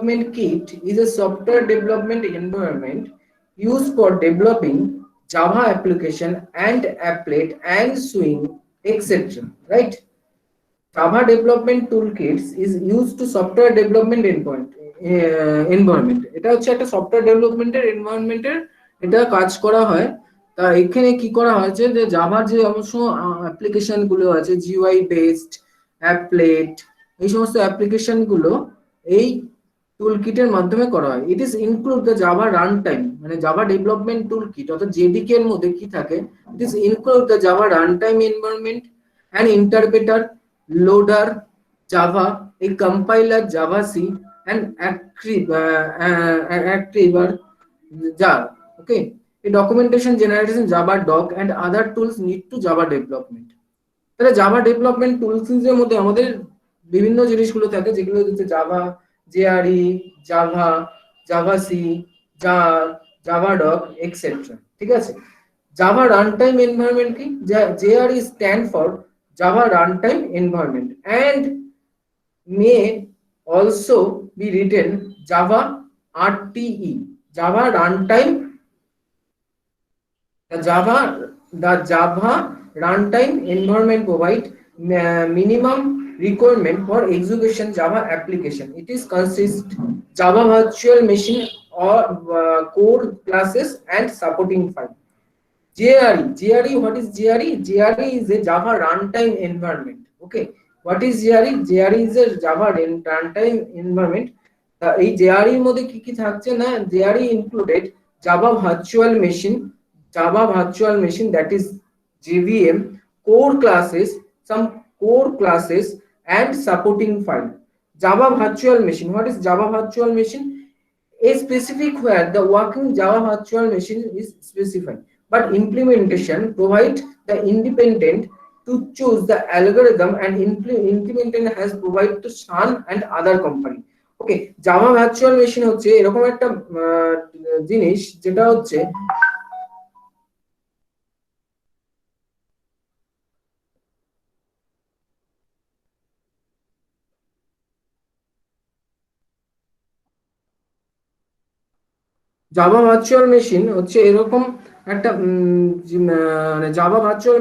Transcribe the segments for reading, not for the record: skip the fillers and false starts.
Development Kit is a software development environment used for developing Java application and applet and swing, etc. Right? Java Development Toolkits is used to software development environment. এটা হচ্ছে একটা software ডেভেলপমেন্টের এনভায়রনমেন্টের এটা কাজ করা হয়। তা এখানে কি করা হয়েছে যে জাভার যে অবশ্য অ্যাপ্লিকেশন গুলো আছে জিইউআই বেসড অ্যাপলেট এই সমস্ত অ্যাপ্লিকেশন গুলো এই টুলকিটের মাধ্যমে করা হয়। It is include the Java run time, মানে জাভা ডেভেলপমেন্ট টুলকিট অর্থাৎ জেডিকে এর মধ্যে কি থাকে, it is include the Java runtime environment and interpreter, loader Java, a compiler Java C, and activer jar. Okay, a documentation generation Java doc and other tools need to Java development. তাহলে Java development tools এর মধ্যে আমাদের বিভিন্ন জিনিসগুলো থাকে যেগুলো হচ্ছে Java, JRE, Java, Java C, jar, Java doc etcetera. ঠিক আছে, জাভা রান টাইম এনভায়রনমেন্ট কি, JRE stand for Java runtime environment and may also be written Java RTE, Java runtime. The Java runtime environment provide minimum requirement for execution Java application. It is consist Java virtual machine or core classes and supporting file. JRE, what is JRE? JRE is a Java runtime environment. Okay, what is JRE? JRE is a Java runtime environment. এই JRE এর মধ্যে কি কি থাকছে না, JRE included Java virtual machine that is JVM, core classes, some core classes and supporting file. Java virtual machine, what is Java virtual machine? A specific where the working Java virtual machine is specified, but implementation provide the independent to choose the algorithm and implementation has provided to Sun and other company. Okay, Java virtual machine হচ্ছে এরকম একটা জিনিস যেটা হচ্ছে Java virtual machine হচ্ছে এরকম একটা মানে জাভা ভার্চুয়াল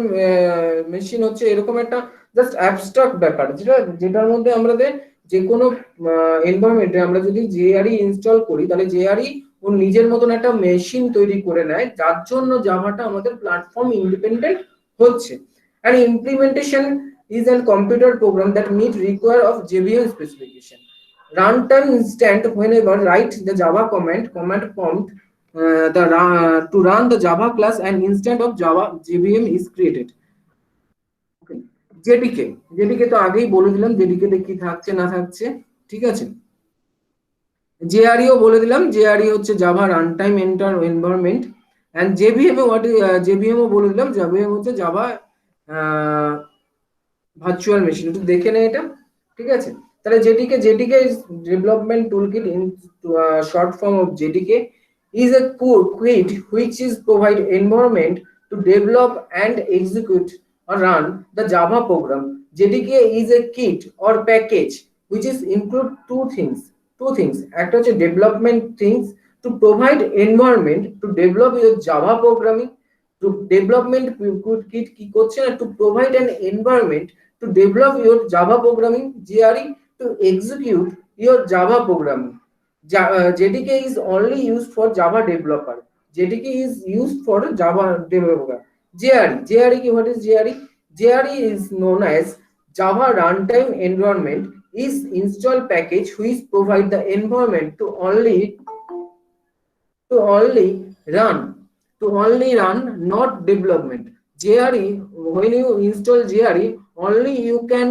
মেশিন হচ্ছে এরকম একটা জাস্ট অ্যাবস্ট্রাক্ট ব্যাপার যেটার মধ্যে আমাদের যে কোনো এনভায়রনমেন্টে আমরা যদি জেআরই ইনস্টল করি তাহলে জেআরই ওর নিজের মতন একটা মেশিন তৈরি করে নেয়, যার জন্য জাভাটা আমাদের প্ল্যাটফর্ম ইন্ডিপেন্ডেন্ট হচ্ছে। and implementation is a computer program that meet require of JVM specification. Runtime instant whenever write the Java command prompt to run the Java class and instant of Java JVM is created. Okay. JDK তো আগেই বলে দিলাম JDK তে কি থাকছে না থাকছে, ঠিক আছে। JRE ও বলে দিলাম, JRE হচ্ছে Java runtime environment and JVM what is JVM ও বলে দিলাম, JVM হচ্ছে Java virtual machine। একটু দেখে নে এটা, ঠিক আছে। তাহলে JDK is development toolkit in short form of JDK is a kit which is provide environment to develop and execute or run the Java program. JDK is a kit or package which is include two things একটা হচ্ছে development things to provide environment to develop your Java programming, to development kit কি করছে না to provide an environment to develop your Java programming, JRE to execute your Java programming. JDK is only used for Java developer. JDK is used for Java developer. JRE what is JRE? JRE is known as Java runtime environment is install package which provide the environment to only run not development. JRE, when you install JRE, only you can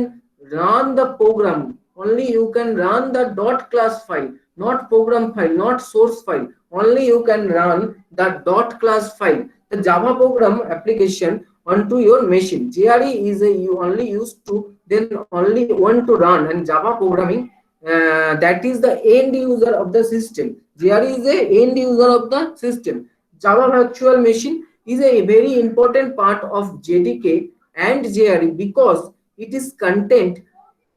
run the program, only you can run the .class file, not program file, not source file, only you can run the .class file, the Java program application onto your machine. JRE is you only used to then only want to run and Java programming, that is the end user of the system. JRE is a end user of the system. Java virtual machine is a very important part of JDK and JRE because it is content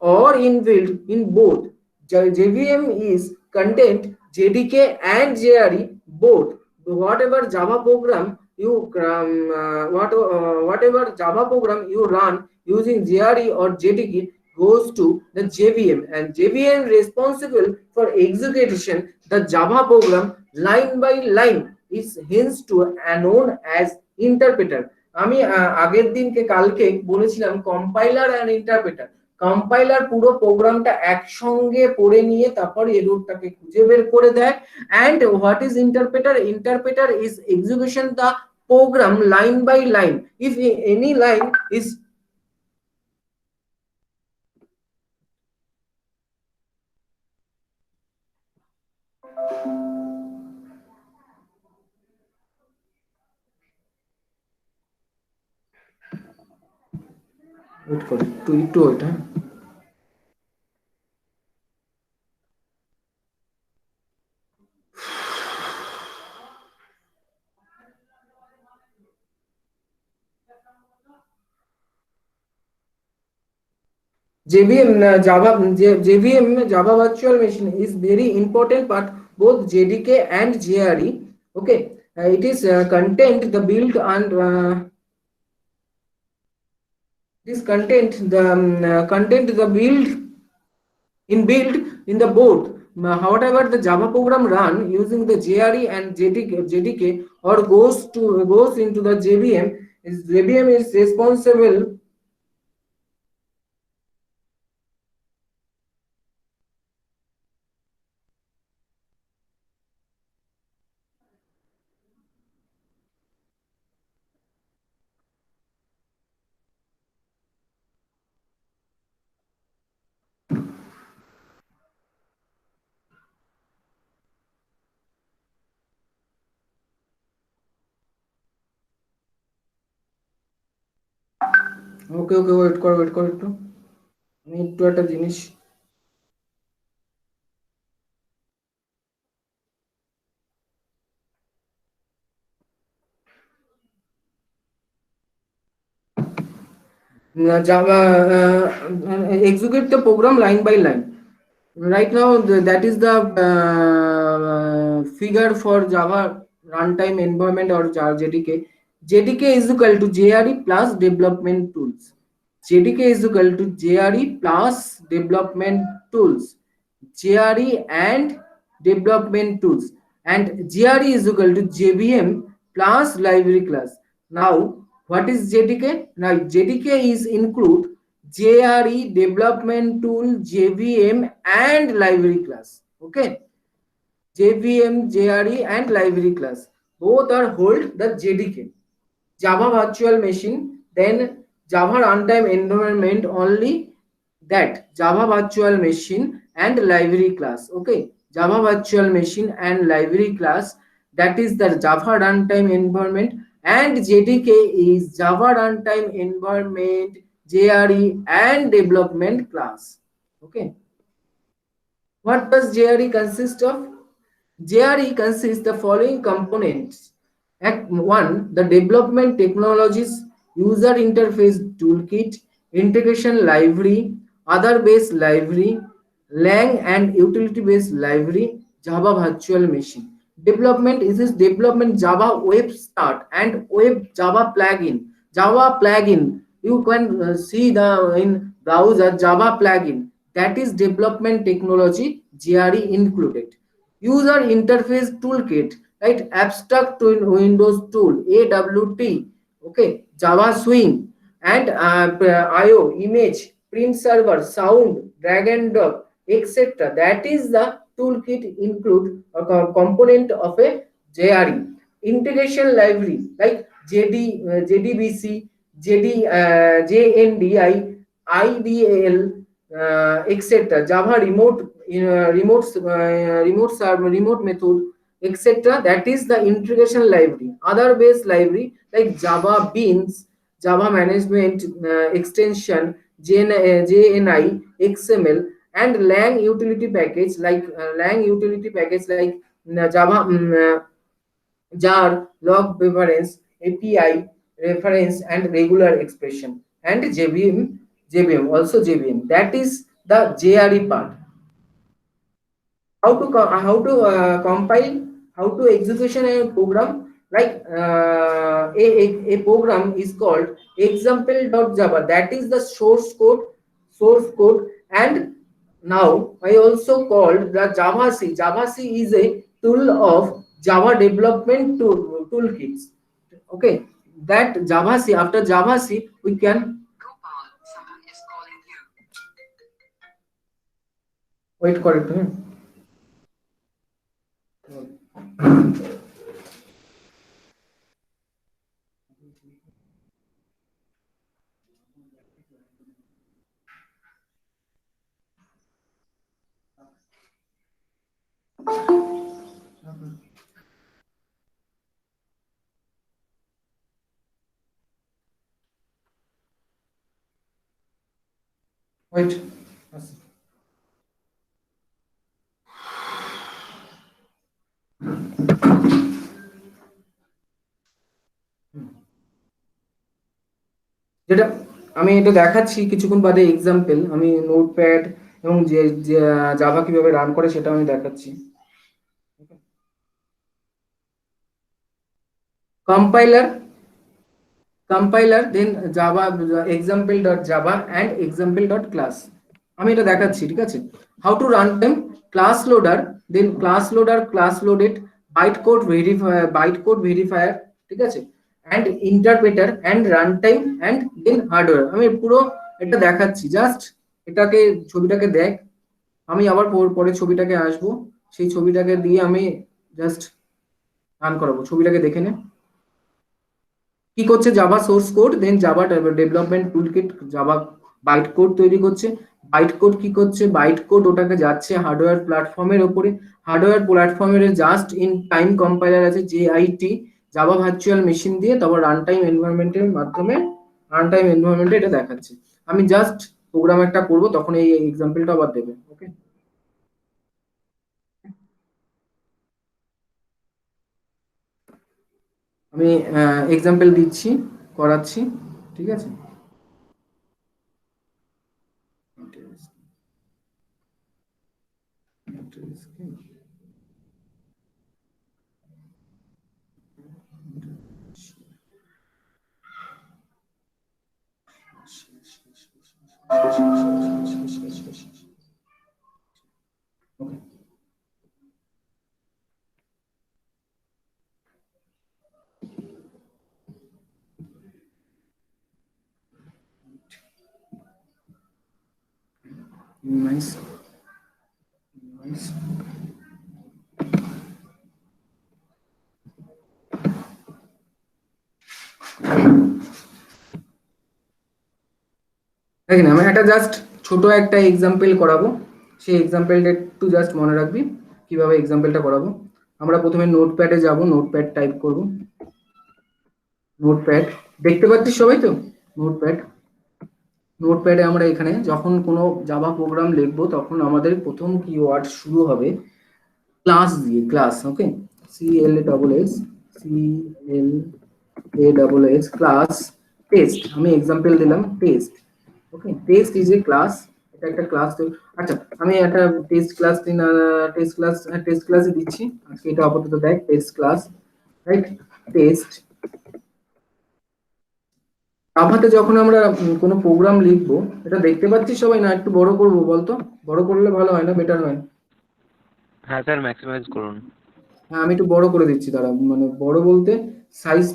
or inbuilt in both. JVM is content JDK and JRE both. Whatever Java program you whatever Java program you run using JRE or JDK goes to the JVM, and JVM responsible for execution the Java program line by line is hence to known as interpreter. আমি আগের দিনকে কালকে বলেছিলাম compiler and interpreter. Compiler পুরো প্রোগ্রামটা একসঙ্গে পড়ে নিয়ে তারপর এররটাকে খুঁজে বের করে দেয়। and what is interpreter? Interpreter is execution the program line by line. If any line is wait করে একটু ওইটা JVM Java Virtual Machine is very important part both JDK and JRE. Okay, it is content the build and this content the build in the board. However, the Java program run using the JRE and JDK or goes into the JVM. JVM is responsible. Okay wait কর একটু আমি একটু একটা জিনিস Java execute the program line by line. Right now that is the figure for Java runtime environment or JDK. JDK is equal to JRE plus development tools. JDK is equal to JRE plus development tools. JRE and development tools, and JRE is equal to JVM plus library class. Now what is JDK? Now JDK is include JRE, development tool, JVM and library class. Okay, JVM, JRE and library class both are hold the JDK. Java virtual machine, then Java runtime environment only that Java virtual machine and library class. Okay, Java virtual machine and library class, that is the Java runtime environment, and JDK is Java runtime environment, JRE and development class. Okay, what does JRE consist of? JRE consists the following components. Act 1, the development technologies, user interface toolkit, integration library, other based library, Lang and utility based library, Java virtual machine. Development is this development Java web start and web Java plugin. Java plugin, you can see the in browser Java plugin, that is development technology JRE included. User interface toolkit, right? Abstract to Windows tool, AWT. Okay, Java Swing and IO, image, print server, sound, drag and drop, etc. That is the toolkit include a component of a JRE. Integration library like JDBC, JNDI, IDAL, etc. Java remote server, remote method, etc. That is the integration library. Other base library like Java Beans, Java Management Extension, JNI, XML, and Lang utility package like Java jar, log reference, API reference, and regular expression, and JVM also JVM. That is the JRE part. compile, how to execution a program, like a program is called example.java, that is the source code. And now I also called the java c is a tool of Java development toolkits. Okay, that java c, after java c we can wait correct. Wait. যেটা আমি এটা দেখাচ্ছি কিছুক্ষণ বাদে example, আমি notepad এবং যে Java কিভাবে রান করে সেটা আমি দেখাচ্ছি। Compiler then Java example.java and example.class, আমি এটা দেখাচ্ছি, ঠিক আছে। How to run time, class loader, then class loaded, byte code verifier, ঠিক আছে, and interpreter and run time and then hardware. আমি পুরো এটা দেখাচ্ছি, জাস্ট এটাকে ছবিটাকে দেখ, আমি আবার পরে ছবিটাকে আসবো, সেই ছবিটাকে দিয়ে আমি জাস্ট রান করাবো, ছবিটাকে দেখে নে। কি করছে, Java source code, then Java development toolkit, Java byte code তৈরি করছে। বাইট কোড কি করছে, বাইট কোড ওটাকে যাচ্ছে হার্ডওয়্যার প্ল্যাটফর্মের উপরে, হার্ডওয়্যার প্ল্যাটফর্মের জাস্ট ইন টাইম কম্পাইলার আছে JIT, জাভা ভার্চুয়াল মেশিন দিয়ে, তারপর রান টাইম এনভায়রনমেন্টের মাধ্যমে রান টাইম এনভায়রনমেন্টে এটা দেখাচ্ছে। আমি জাস্ট প্রোগ্রাম একটা করব, তখন এই এক্সাম্পলটা আবার দেবে। ওকে, আমি এক্সাম্পল দিচ্ছি, করাচ্ছি, ঠিক আছে। Nice. দেখেন, আমি একটা জাস্ট ছোট একটা এক্সাম্পল করাবো, সেই এক্সাম্পলটা একটু জাস্ট মনে রাখবি কিভাবে এক্সাম্পলটা করাবো। আমরা প্রথমে নোটপ্যাডে যাব, নোটপ্যাড টাইপ করব, নোটপ্যাড দেখতে পাচ্ছিস সবাই তো, নোটপ্যাড। নোটপ্যাডে আমরা এখানে যখন কোনো জাভা প্রোগ্রাম লিখবো, তখন আমাদের প্রথম কিওয়ার্ড শুরু হবে ক্লাস দিয়ে, ক্লাস। ওকে, CLASS ক্লাস টেস্ট, আমি এক্সাম্পল দিলাম test. Okay, test is a class, এটা একটা ক্লাস। আচ্ছা, আমি একটা টেস্ট ক্লাসই দিচ্ছি আজকে, এটা আপাতত দেখ, টেস্ট ক্লাস, রাইট, টেস্ট। জাভাতে যখন আমরা কোনো প্রোগ্রাম লিখবো, এটা দেখতে পাচ্ছিস সবাই, না একটু বড় করবো বলতো? বড় করলে ভালো হয় না বেটার হয়? হ্যাঁ স্যার, ম্যাক্সিমাইজ করুন। হ্যাঁ, আমি একটু বড় করে দিচ্ছি, তারা মানে বড় বলতে সাইজ,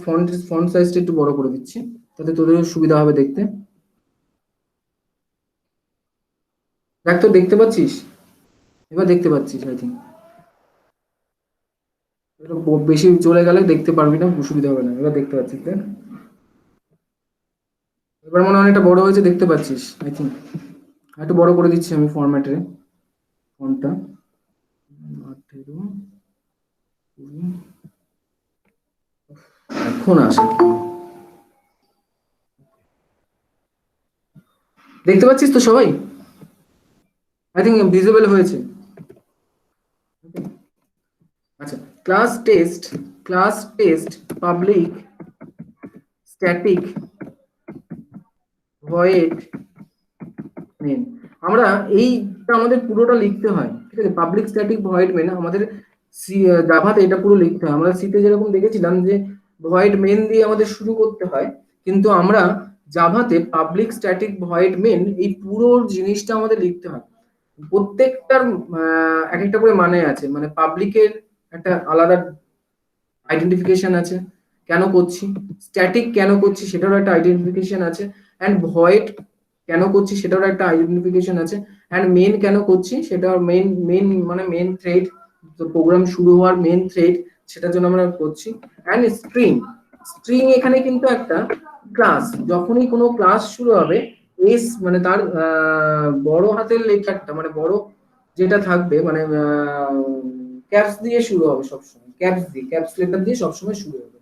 ফন্ট সাইজটা একটু বড় করে দিচ্ছি, তাতে তোদের সুবিধা হবে দেখতে। দেখ তো, দেখতে পাচ্ছিস? এবার দেখতে পাচ্ছিস আই থিঙ্ক। বেশি চলে গেলে দেখতে পারবি না, সুবিধা হবে না। এবার দেখতে পাচ্ছিস, দেখ এবার মনে হয় অনেকটা বড় হয়েছে, দেখতে পাচ্ছিস আই থিঙ্ক। একটু বড় করে দিচ্ছি আমি ফরম্যাটে ফন্টটা, 18, 20, এখন আসে। দেখতে পাচ্ছিস তো সবাই? আই থিঙ্ক ভিজিবল হয়েছে। আচ্ছা, class test public static void name, আমরা এইটা আমাদের পুরোটা লিখতে হয়। ঠিক আছে। পাবলিক স্ট্যাটিক ভয়েড মেন আমাদের জাভাতে এটা পুরো লিখতে হয়। আমরা সিতে যেরকম দেখেছিলাম যে ভয়েড মেন দিয়ে আমাদের শুরু করতে হয়, কিন্তু আমরা জাভাতে পাবলিক স্ট্যাটিক ভয়েড মেন এই পুরো জিনিসটা আমাদের লিখতে হয়। প্রত্যেকটার এক একটা করে মানে আছে, মানে পাবলিকের একটা আলাদা আইডেন্টিফিকেশন আছে কেন করছি, স্ট্যাটিক কেন করছি সেটারও একটা আইডেন্টিফিকেশন আছে, অ্যান্ড ভয়েড কেন করছি সেটারও একটা আইডেন্টিফিকেশন আছে, অ্যান্ড মেন কেন করছি সেটার মেন মেন মানে মেন থ্রেড, প্রোগ্রাম শুরু হওয়ার মেন থ্রেড, সেটার জন্য আমরা করছি। অ্যান্ড স্ট্রিং, স্ট্রিং এখানে কিন্তু একটা ক্লাস, যখনই কোনো ক্লাস শুরু হবে এস মানে তার বড় হাতের লেটারটা মানে বড় যেটা থাকবে মানে ক্যাপস দিয়ে শুরু হবে সবসময়, ক্যাপস দিয়ে ক্যাপস লেটার দিয়ে সবসময় শুরু হবে।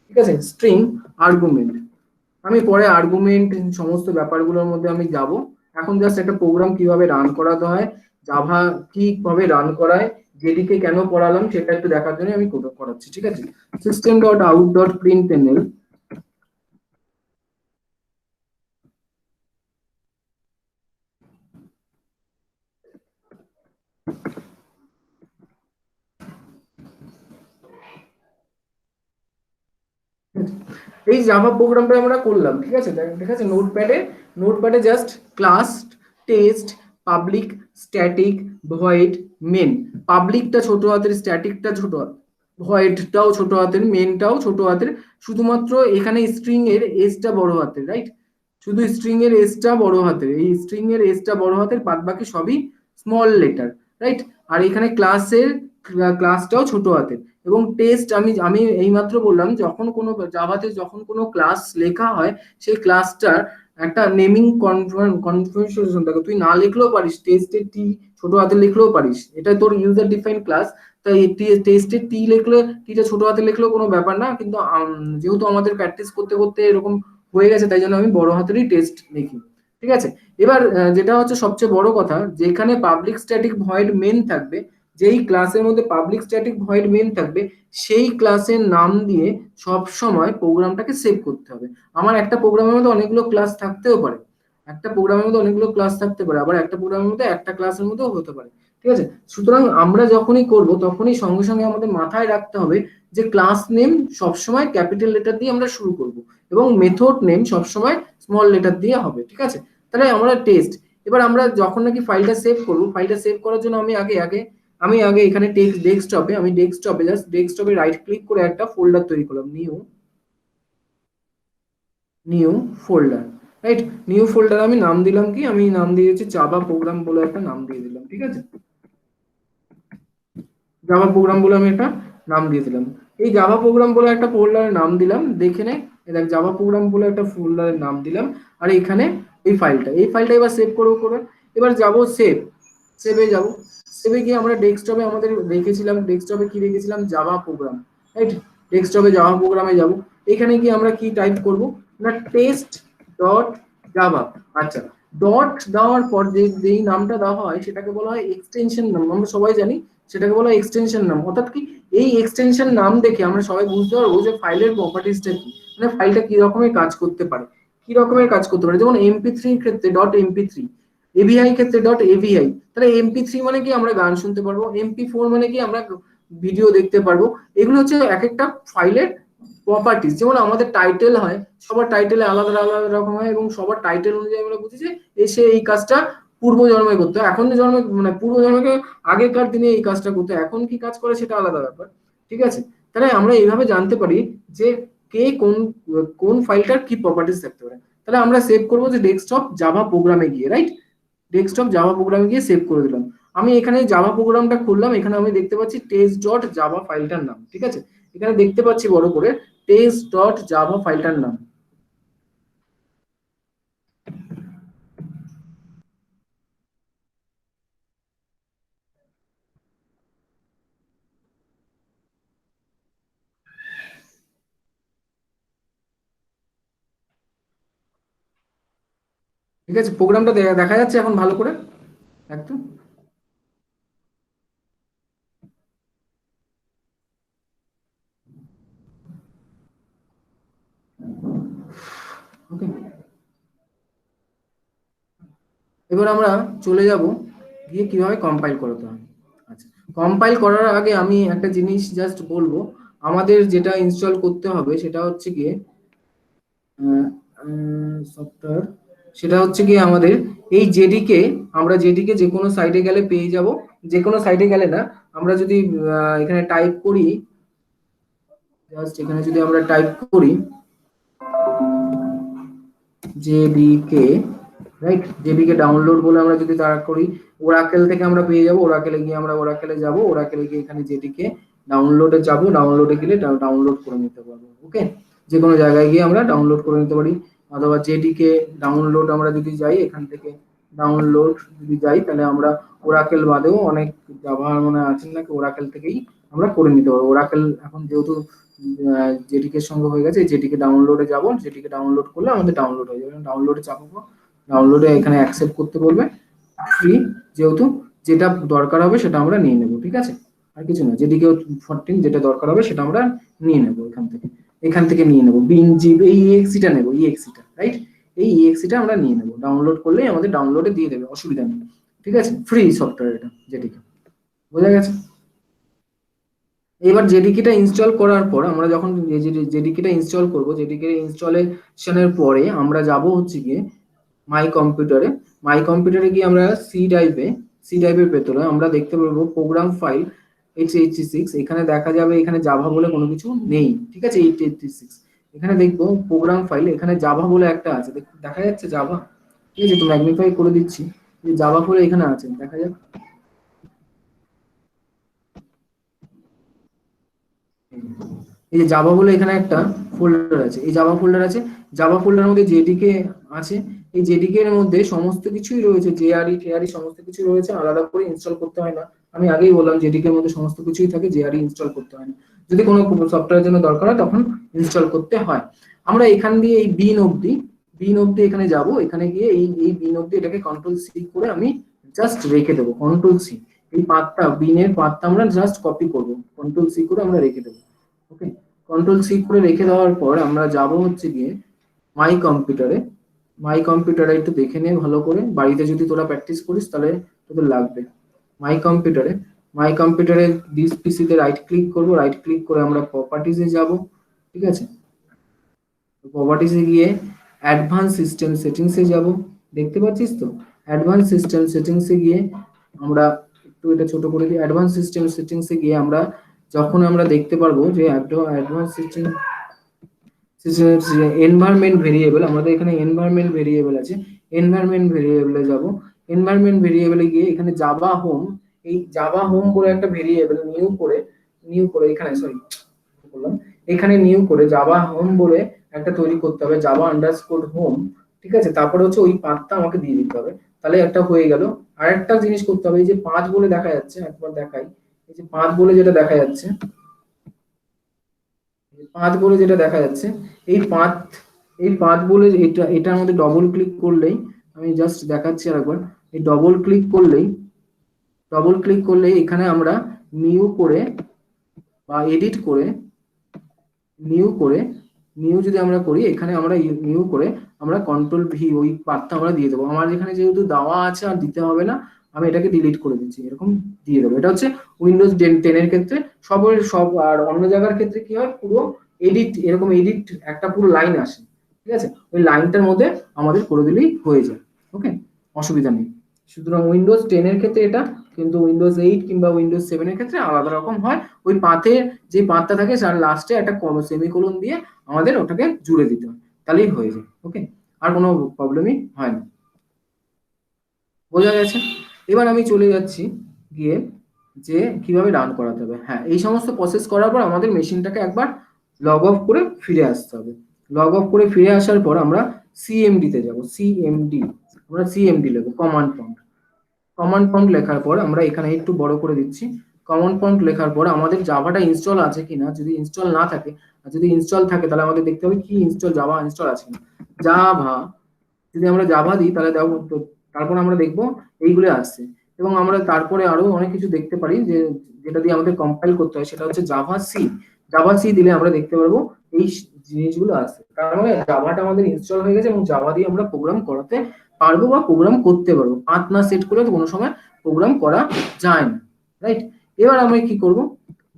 ঠিক আছে। স্ট্রিং আর্গুমেন্ট, আমি পরে আর্গুমেন্ট সমস্ত ব্যাপারগুলোর মধ্যে আমি যাব। এখন জাস্ট একটা প্রোগ্রাম কিভাবে রান করাতে হয়, জাভা কিভাবে রান করায়, যেদিকে কেন পড়ালাম সেটা একটু দেখার জন্য আমি করাচ্ছি। ঠিক আছে। System dot out dot println, এই জাভা প্রোগ্রামটা আমরা করলাম। ঠিক আছে। ঠিক আছে। নোটপ্যাডে just class test public static void main, পাবলিকটা ছোট হাতের, স্ট্যাটিকটা ছোট হাতের, ভয়েডটাও ছোট হাতের, মেনটাও ছোট হাতের, শুধুমাত্র এখানে স্ট্রিং এর এসটা বড় হাতের, রাইট। শুধু স্ট্রিং এর এসটা বড় হাতের, এই স্ট্রিং এর এসটা বড় হাতের, বাদ বাকি সবই স্মল লেটার, রাইট। আর এখানে ক্লাসটাও ছোট হাতের। এবং টেস্ট আমি আমি এইমাত্র বললাম যখন কোনো জাভাতে যখন কোনো ক্লাস লেখা হয় সেই ক্লাসটার একটা নেমিং কনফিগারেশন থাকে, তুই না লিখলেও পারিস, টেস্টের টি ছোট হাতে লিখলেও পারিস, এটা তোর ইউজার ডিফাইন ক্লাস। তাই টেস্টের টি লিখলে, টিটা ছোট হাতে লিখলেও কোনো ব্যাপার না, কিন্তু যেহেতু আমাদের প্র্যাকটিস করতে করতে এরকম হয়ে গেছে তাই জন্য আমি বড় হাতেরই টেস্ট লিখি। ঠিক আছে। এবার যেটা হচ্ছে সবচেয়ে বড় কথা, যেখানে পাবলিক স্ট্যাটিক ভয়েড মেন থাকবে, যেই ক্লাসের মধ্যে পাবলিক স্ট্যাটিক ভয়েড মেন থাকবে সেই ক্লাসের নাম দিয়ে সব সময় প্রোগ্রামটাকে সেভ করতে হবে। আমার একটা প্রোগ্রামের মধ্যে অনেকগুলো ক্লাস থাকতেও পারে, একটা প্রোগ্রামের মধ্যে অনেকগুলো ক্লাস থাকতে পারে, আবার একটা প্রোগ্রামের মধ্যে একটা ক্লাসের মধ্যেও হতে পারে। ঠিক আছে। সুতরাং আমরা যখনই করব তখনই সঙ্গে সঙ্গে আমাদের মাথায় রাখতে হবে যে ক্লাস নেম সবসময় ক্যাপিটাল লেটার দিয়ে আমরা শুরু করব এবং মেথড নেম সবসময় স্মল লেটার দিয়ে হবে। ঠিক আছে। তাহলে আমরা টেস্ট, এবার আমরা যখন নাকি ফাইলটা সেভ করব, ফাইলটা সেভ করার জন্য আমি আগে এখানে টেক্সট ডেস্কটপে, আমি ডেস্কটপে জাস্ট ডেস্কটপে রাইট ক্লিক করে একটা ফোল্ডার তৈরি করলাম, new folder, right. New folder আমি নাম দিলাম কি, আমি নাম দিয়েছি জাভা প্রোগ্রাম বলে একটা নাম দিয়ে দিলাম। ঠিক আছে। জাভা প্রোগ্রাম বলে আমি একটা নাম দিয়ে দিলাম। এই জাভা প্রোগ্রাম বলে একটা ফোল্ডারের নাম দিলাম, দেখে নে, দেখ জাভা প্রোগ্রাম বলে একটা ফোল্ডারের নাম দিলাম। আর এখানে এই ফাইলটা এবার সেভ করে এবার যাব সেভে যাব। সেভে গিয়ে আমরা ডেস্কটপে আমাদের রেখেছিলাম, ডেস্কটপে কি রেখেছিলাম, জাভা প্রোগ্রাম, রাইট। ডেস্কটপে জাভা প্রোগ্রামে যাব। এখানে গিয়ে আমরা কি টাইপ করব না, টেস্ট ডট জাভা। আচ্ছা, ডট দেওয়ার পর যেই নামটা দেওয়া হয় সেটাকে বলা হয় এক্সটেনশন নাম, আমরা সবাই জানি সেটাকে বলা হয় এক্সটেনশন নাম। অর্থাৎ কি, এই এক্সটেনশন নাম দেখে আমরা সবাই বুঝতে পারবো যে ফাইলের প্রপার্টিসটা কি, মানে ফাইলটা কি রকমের কাজ করতে পারে, যেমন MP3 ক্ষেত্রে ডট MP3, এভিআই ক্ষেত্রে ডট এভিআই। তাহলে MP3 মানে কি, আমরা গান শুনতে পারবো, MP4 মানে কি, আমরা ভিডিও দেখতে পারবো। এগুলো হচ্ছে এক একটা ফাইলের প্রপার্টিস। যেমন আমাদের টাইটেল হয়, সবার টাইটেলে আলাদা আলাদা রকম হয় এবং সবার টাইটেল অনুযায়ী আমরা বুঝি যে এসে এই কাজটা পূর্ব জন্মে করতে হয়, এখন জন্মে মানে পূর্ব জন্মকে আগেকার দিনে এই কাজটা করতে হয়, এখন কি কাজ করে সেটা আলাদা ব্যাপার। ঠিক আছে। তাহলে আমরা এইভাবে জানতে পারি যে কে কোন কোন ফাইলটার কি প্রপার্টিস থাকতে পারে। তাহলে আমরা সেভ করবো যে ডেস্কটপ জাভা প্রোগ্রামে গিয়ে, রাইট। ডেস্কটপ জাভা প্রোগ্রামে গিয়ে সেভ করে দিলাম। আমি এখানে জাভা প্রোগ্রামটা খুললাম, এখানে আমি দেখতে পাচ্ছি টেস্ট ডট জাভা ফাইলটার নাম। ঠিক আছে। এখানে দেখতে পাচ্ছি বড় করে টেস্ট ডট জাভা ফাইলটার নাম। ঠিক আছে। প্রোগ্রামটা দেখা যাচ্ছে এখন ভালো করে একদম। ওকে। এবার আমরা চলে যাব গিয়ে কিভাবে কম্পাইল করতে হয়। কম্পাইল করার আগে আমি একটা জিনিস জাস্ট বলবো, আমাদের যেটা ইনস্টল করতে হবে সেটা হচ্ছে গিয়ে সফটওয়্যার, সেটা হচ্ছে গিয়ে আমাদের এই জেডিকে, আমরা জেডিকে যে কোনো সাইটে গেলে পেয়ে যাব। যে কোনো সাইটে গেলে না, আমরা যদি এখানে টাইপ করি, জাস্ট এখানে যদি আমরা টাইপ করি জেডিকে, রাইট, জেডিকে ডাউনলোড বলে আমরা যদি তারা করি, ওরাকেল থেকে আমরা পেয়ে যাব। ওরাকেলে গিয়ে আমরা ওরাকেলে যাব, ওরাকেলে গিয়ে এখানে জেডিকে ডাউনলোডে যাব, ডাউনলোডে গেলে ডাউনলোড করে নিতে পারবো। ওকে, যে কোনো জায়গায় গিয়ে আমরা ডাউনলোড করে নিতে পারি। অথবা জেডিকে ডাউনলোড আমরা যদি যাই, এখান থেকে ডাউনলোড যদি যাই, তাহলে আমরা ওরাকেল বাদেও অনেক জাভা মানে আছে নাকি, ওরাকেল থেকেই আমরা করে নিতে পারবো। ওরাকেল এখন যেহেতু জেডিকে এর সঙ্গে হয়ে গেছে, জেডিকে ডাউনলোডে যাব, জেডিকে ডাউনলোড করলে আমাদের ডাউনলোড হয়ে যাবে। ডাউনলোডে চাপাবো, ডাউনলোডে এখানে অ্যাকসেপ্ট করতে বলবে, ফ্রি যেহেতু, যেটা দরকার হবে সেটা আমরা নিয়ে নেব। ঠিক আছে, আর কিছু না, জেডিকে 14 যেটা দরকার হবে সেটা আমরা নিয়ে নেব এখান থেকে নিয়ে নেব। বিন জিপ এই ইএক্সিটা নেব, ইএক্সিটা, রাইট, এই ইএক্সিটা আমরা নিয়ে নেব। ডাউনলোড করলেই আমাদের ডাউনলোডে দিয়ে দেবে, অসুবিধা নেই। ঠিক আছে, ফ্রি সফটওয়্যার এটা জেডিকে, বোঝা গেছে। এবার জেডিকেটা ইনস্টল করার পর আমরা যখন জেডিকেটা ইনস্টল করব, জেডিকে ইনস্টলেশনের পরে আমরা যাব হচ্ছে গিয়ে মাই কম্পিউটারে। মাই কম্পিউটারে গিয়ে আমরা সি ড্রাইভের ভেতরে আমরা দেখতে পারবো প্রোগ্রাম ফাইল x86। এখানে দেখা যাবে এখানে জাভা বলে কোনো কিছু নেই। ঠিক আছে, 886 এখানে দেখবো প্রোগ্রাম ফাইল, এখানে জাভা বলে একটা আছে, দেখা যাচ্ছে জাভা। ঠিক আছে, তো ম্যাগনিফাই করে দিচ্ছি, যে জাভা বলে এখানে আছে, দেখা যাক। এই যে জাভা বলে এখানে একটা ফোল্ডার আছে, এই জাভা ফোল্ডার আছে, জাভা ফোল্ডারের মধ্যে জেডিকে আছে। এই জেডিকে এর মধ্যে সমস্ত কিছুই রয়েছে, জেআরই টেআরই সমস্ত কিছু রয়েছে, আলাদা করে ইনস্টল করতে হয় না। আমি আগেই বললাম জেডিকে এর মধ্যে সমস্ত কিছুই থাকে, জেআরই ইনস্টল করতে হয় না। যদি কোনো সফটওয়্যারের জন্য দরকার হয় তখন ইনস্টল করতে হয়। আমরা এখান দিয়ে এই বিন অবধি এখানে যাব, এখানে গিয়ে এই বিন অবধি এটাকে কন্ট্রোল সি করে আমি জাস্ট রেখে দেবো। কন্ট্রোল সি, এই পাথটা, বিনের পাথটা আমরা জাস্ট কপি করব, কন্ট্রোল সি করে আমরা রেখে দেবো। ওকে, কন্ট্রোল সি করে রেখে দেওয়ার পর আমরা যাব হচ্ছে গিয়ে মাই কম্পিউটারে। মাই কম্পিউটারে একটু দেখে নে ভালো করে, বাড়িতে যদি তোরা প্র্যাকটিস করিস তাহলে তোদের লাগবে। মাই কম্পিউটারে দিস পিসিতে রাইট ক্লিক করব, রাইট ক্লিক করে আমরা প্রপার্টিজে যাব। ঠিক আছে, প্রপার্টিজে গিয়ে অ্যাডভান্স সিস্টেম সেটিংসে যাব, দেখতে পাচ্ছিস তো। অ্যাডভান্স সিস্টেম সেটিংসে গিয়ে আমরা একটু এটা ছোট করে দিই। অ্যাডভান্স সিস্টেম সেটিংসে গিয়ে আমরা যখন আমরা দেখতে পারবো যে অ্যাডভান্স সিস্টেম এনভায়রনমেন্ট ভেরিয়েবল, আমাদের এখানে এনভায়রনমেন্ট ভেরিয়েবল আছে, এনভায়রনমেন্ট ভেরিয়েবলে যাব। এনভায়রনমেন্ট ভেরিয়েবলে গিয়ে এখানে জাভা হোম, এই জাভা হোম বলে একটা ভেরিয়েবল নিউ করে এখানে সরি বললাম, এখানে নিউ করে জাভা হোম বলে একটা তৈরি করতে হবে, জাভা আন্ডারস্কোর হোম। ঠিক আছে, তারপরে হচ্ছে ওই পাথটা আমাকে দিয়ে দিতে হবে, তাহলে একটা হয়ে গেল। আর একটা জিনিস করতে হবে, এই যে 5 বলে দেখা যাচ্ছে, একবার দেখাই, এই যে 5 বলে যেটা দেখা যাচ্ছে, 5 বলে যেটা দেখা যাচ্ছে, এই 5, এই 5 বলে এটার মধ্যে ডবল ক্লিক করলেই, আমি জাস্ট দেখাচ্ছি আরেকবার, এই ডবল ক্লিক করলেই এখানে আমরা নিউ করে বা এডিট করে, নিউ করে, নিউ যদি আমরা করি, এখানে আমরা নিউ করে আমরা কন্ট্রোল ভি ওই পাথটা আমরা দিয়ে দেবো। আমার এখানে যেহেতু দেওয়া আছে আর দিতে হবে না, আমি এটাকে ডিলিট করে দিচ্ছি, এরকম দিয়ে দেবো। এটা হচ্ছে উইন্ডোজ 10 এর ক্ষেত্রে সব। আর অন্য জায়গার ক্ষেত্রে কি হয়, পুরো এডিট, এরকম এডিট একটা পুরো লাইন আসে। ঠিক আছে, ওই লাইনটার মধ্যে আমাদের করে দিলেই হয়ে যায়। ওকে, অসুবিধা নেই। সুতরাং উইন্ডোজ 10 এর ক্ষেত্রে এটা, কিন্তু উইন্ডোজ 8 কিংবা উইন্ডোজ 7 এর ক্ষেত্রে আলাদা রকম হয়। ওই পাথের যে পাথটা থাকে তার লাস্টে একটা সেমিকোলন দিয়ে আমাদের ওটাকে জুড়ে দিতে হয়, তাহলেই হয়ে যায়। ওকে, আর কোনো প্রবলেমই হয় না, বোঝা গেছে। এবার আমি চলে যাচ্ছি গিয়ে যে কিভাবে রান করাতে হবে। হ্যাঁ, এই সমস্ত প্রসেস করার পর আমাদের মেশিনটাকে একবার লগ অফ করে ফিরে আসতে হবে। লগ অফ করে ফিরে আসার পর আমরা সিএমডি তে যাব, আমরা সিএমডি লিখব, কমান্ড প্রম্পট লেখার পর আমরা এখানে একটু বড় করে দিচ্ছি। কমান্ড প্রম্পট লেখার পর আমাদের জাভাটা ইনস্টল আছে কিনা, যদি ইনস্টল না থাকে, আর যদি ইনস্টল থাকে তাহলে আমাদের দেখতে হবে কি জাভা ইনস্টল আছে কিনা। জাভা, যদি আমরা জাভা দিই তাহলে তারপর আমরা দেখবো এইগুলো আসছে। এবং আমরা তারপরে আরো অনেক কিছু দেখতে পারি, যে যেটা দিয়ে আমাদের কম্পাইল করতে হয়, সেটা হচ্ছে জাভা সি দিলে আমরা দেখতে পারবো এই জিনিসগুলো আসছে। তার মানে জাভাটা আমাদের ইনস্টল হয়ে গেছে এবং জাভা দিয়ে আমরা প্রোগ্রাম করাতে পারবো বা প্রোগ্রাম করতে পারবো। পাথ না সেট করলে তো কোনো সময় প্রোগ্রাম করা যায় না, রাইট। এবার আমি কি করব,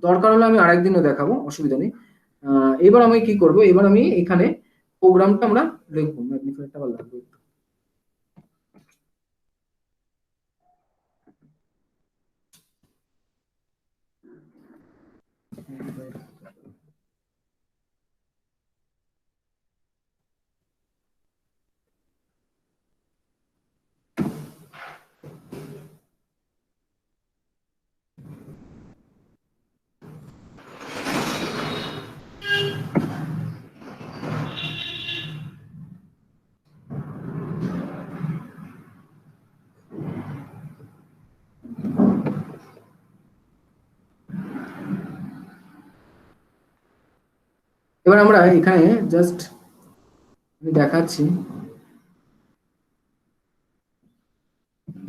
দরকার হলে আমি আরেকদিনও দেখাবো, অসুবিধা নেই। এবার আমি কি করব, এবার আমি এখানে প্রোগ্রামটা আমরা লিখবো। ম্যাগনিফায়ারটা আবার লাগবে একটু। এবার আমরা এখানে জাস্ট আমি দেখাচ্ছি,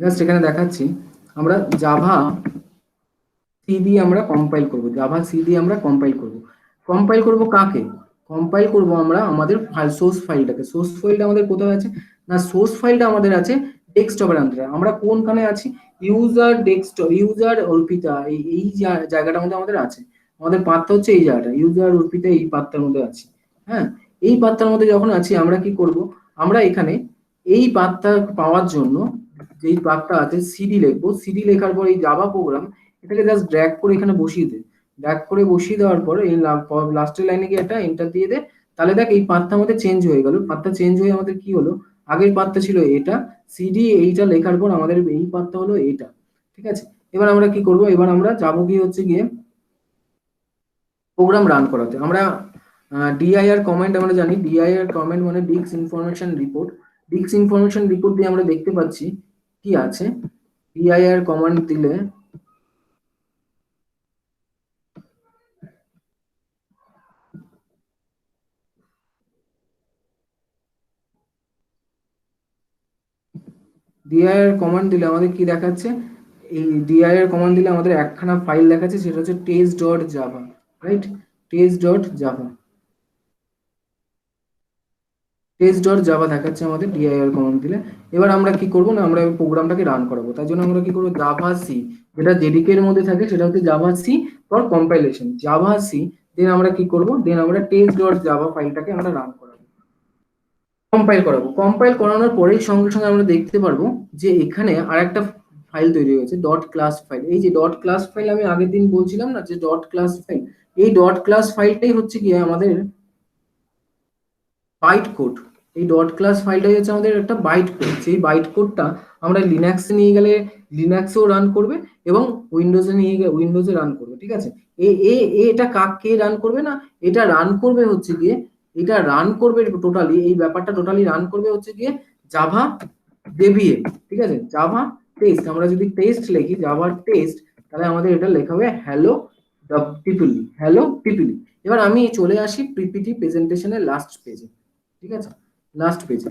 জাস্ট এখানে দেখাচ্ছি আমরা জাভা সি দিয়ে আমরা কম্পাইল করব, জাভা সি দিয়ে আমরা কম্পাইল করব। কম্পাইল করব কাকে? কম্পাইল করব আমরা আমাদের ফাইল সোর্স ফাইলটাকে। সোর্স ফাইলটা আমাদের কোথায় আছে না, সোর্স ফাইলটা আমাদের আছে ডেস্কটপের আন্ডারে। আমরা কোনখানে আছি, ইউজার ডেস্কটপ, ইউজার অর্পিতা, এই জায়গাটার মধ্যে আমাদের আছে। আমাদের পাথটা হচ্ছে এই জায়গাটা, ইউজার অর্পিতা, এই পাথটার মধ্যে আছে। হ্যাঁ, এই পাথটার মধ্যে যখন আছি আমরা কি করব, আমরা এখানে এই পাথটা পাওয়ার জন্য যেই পাথটা আছে সিডি লিখবো। সিডি লেখার পর এই জাভা প্রোগ্রাম এটাকে জাস্ট ড্র্যাগ করে এখানে বসিয়ে দে। ড্র্যাগ করে বসিয়ে দেওয়ার পর এই লাস্টের লাইনে গিয়ে একটা এন্টার দিয়ে দে। তাহলে দেখ এই পাথটা আমাদের চেঞ্জ হয়ে গেল। পাথটা চেঞ্জ হয়ে আমাদের কি হলো, আগের পাথটা ছিল এটা, সিডি এইটা লেখার পর আমাদের এই পাথটা হলো এটা। ঠিক আছে, এবার আমরা কি করব, এবার আমরা যাবো কি হচ্ছে গিয়ে প্রোগ্রাম রান করাতে। আমরা ডিআইআর কমান্ড আমরা জানি, ডিআইআর কমান্ড মানে disk information report. Disk information report দিয়ে আমরা দেখতে পাচ্ছি কি আছে। ডিআইআর কমান্ড দিলে ডিআইআর কমান্ড দিলে আমাদের কি দেখাচ্ছে, এই ডিআইআর কমান্ড দিলে আমাদের একখানা ফাইল দেখাচ্ছে, সেটা হচ্ছে test dot Java. Right, test dot Java, test dot Java দেখাচ্ছে আমাদের ডিআইআর কমান্ড দিলে। এবার আমরা কি করব না, আমরা প্রোগ্রামটাকে রান করাবো। তার জন্য আমরা কি করবো, জাভা সি, যেটা জেডিকে এর মধ্যে থাকে সেটা হচ্ছে Java C for compilation, Java C. Then আমরা কি করব, দেন আমরা টেস্ট ডট জাভা ফাইলটাকে আমরা রান করাবো, কম্পাইল করাবো। কম্পাইল করানোর পরেই সঙ্গে সঙ্গে আমরা দেখতে পারবো যে এখানে আরেকটা ফাইল তৈরি হয়েছে, ডট ক্লাস ফাইল। এই যে ডট ক্লাস ফাইল আমি আগের দিন বলছিলাম না যে ডট ক্লাস ফাইল, এই ডট ক্লাস ফাইলটাই হচ্ছে গিয়ে আমাদের বাইট কোড। এই ডট ক্লাস ফাইলটাই হচ্ছে আমাদের একটা বাইট কোড। সেই বাইট কোডটা আমরা লিনাক্সে নিয়ে গেলে লিনাক্সেও রান করবে এবং উইন্ডোজে নিয়ে গেলে উইন্ডোজে রান করবে। ঠিক আছে, এটা কে রান করবে না, এটা রান করবে হচ্ছে গিয়ে, এটা রান করবে টোটালি, এই ব্যাপারটা টোটালি রান করবে হচ্ছে গিয়ে জাভা ডেভিএম। ঠিক আছে, জাভা টেস্ট, আমরা যদি টেস্ট লিখি জাভা টেস্ট, তাহলে আমাদের এটা লেখা হবে হ্যালো টিপিলি, হ্যালো টিপিলি। এবার আমি চলে আসি পিপিটি প্রেজেন্টেশনের লাস্ট পেজে। ঠিক আছে, লাস্ট পেজে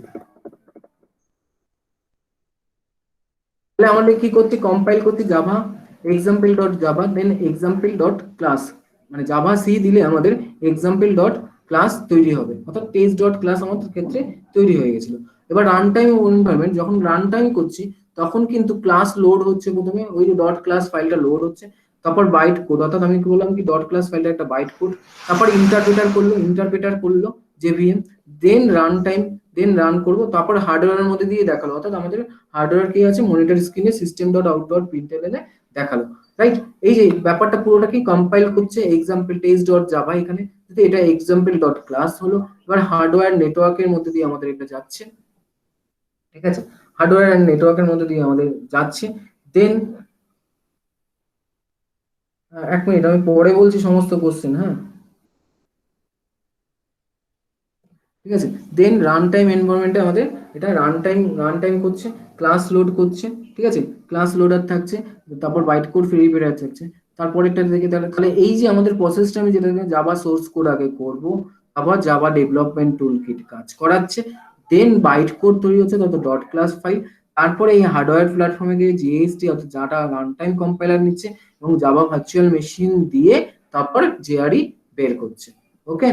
তাহলে আমাদের কি করতে, কম্পাইল করতে জাভা এক্সাম্পল ডট জাভা, দেন এক্সাম্পল ডট ক্লাস, মানে জাভা সি দিলে আমাদের এক্সাম্পল ডট ক্লাস তৈরি হবে, অর্থাৎ টেস্ট ডট ক্লাস আমাদের ক্ষেত্রে তৈরি হয়ে গেছিল। এবার রান টাইম এনভায়রনমেন্ট যখন রান টাইম করছি তখন কিন্তু ক্লাস লোড হচ্ছে, প্রথমে ওই যে ডট ক্লাস ফাইলটা লোড হচ্ছে, তারপর বাইট কোড, অর্থাৎ আমি কি বললাম কি ডট ক্লাস ফাইলটা একটা বাইট কোড, তারপর ইন্টারপ্রেটার করলো জেভিএম, দেন রান টাইম, দেন রান করবো, তারপর হার্ডওয়্যারের মধ্যে দিয়ে দেখালো, অর্থাৎ আমাদের হার্ডওয়্যার কি আছে, মনিটর স্ক্রিনে সিস্টেম ডট আউট ডট প্রিন্টএলএন দেখালো। রাইট, এই যে ব্যাপারটা পুরোটা কি কম্পাইল করছে এক্সাম্পল টেস্ট ডট জাভা, এখানে যদি এটা এক্সাম্পল ডট ক্লাস হলো। এবার হার্ডওয়্যার নেটওয়ার্কের মধ্যে দিয়ে আমাদের এটা যাচ্ছে। ঠিক আছে, হার্ডওয়্যার এন্ড নেটওয়ার্কের মধ্যে দিয়ে আমাদের যাচ্ছে। দেন 1 মিনিট আমি পরে বলছি সমস্ত কোশ্চেন। হ্যাঁ, ঠিক আছে, দেন রান টাইম এনভায়রনমেন্টে আমাদের এটা রান টাইম করছে, ক্লাস লোড করছে। ঠিক আছে, ক্লাস লোডার থাকছে, তারপর বাইট কোড ভেরিফায়ার থাকছে। তারপরেরটা দেখে তাহলে তাহলে এই যে আমাদের প্রসেসটা আমি যেটা জাভা সোর্স কোড আগে করব, আবার জাভা ডেভেলপমেন্ট টুল কিট কাজ করাচ্ছে, দেন বাইট কোড তৈরি হচ্ছে, তত ডট ক্লাস ফাইল, তারপরে এই হার্ডওয়্যার প্ল্যাটফর্মে গিয়ে জিএসটি অর্থাৎ যাটা রান টাইম কম্পাইলার নিচ্ছে এবং জাভা ভার্চুয়াল মেশিন দিয়ে তারপর জেআরই বের করছে। ওকে,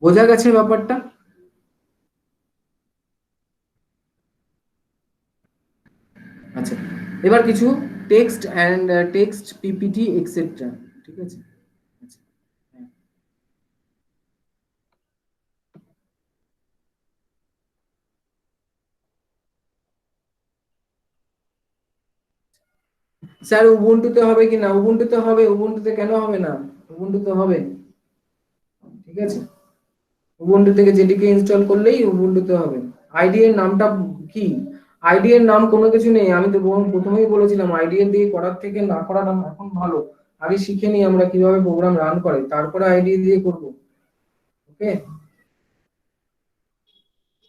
বোঝা গেছে ব্যাপারটা? আচ্ছা, এবার কিছু text and text PPT etcetera. ঠিক আছে, আচ্ছা, হ্যাঁ। স্যার উবুন্টুতে হবে কি না? উবুন্টুতে হবে। উবুন্টুতে কেন হবে না? উবুন্টুতে হবে। ঠিক আছে, উবুন্টু থেকে জেডিকে ইনস্টল করলেই উবুন্টুতে হবে। আইডি এর নামটা কি? আইডি এর নাম কোনো কিছু নেই। আমি তো প্রথমেই বলেছিলাম আইডি এর দিয়ে করার থেকে না করা নাম এখন ভালো। আগে শিখে নিই আমরা কিভাবে প্রোগ্রাম রান করে, তারপরে আইডি দিয়ে করব। ওকে,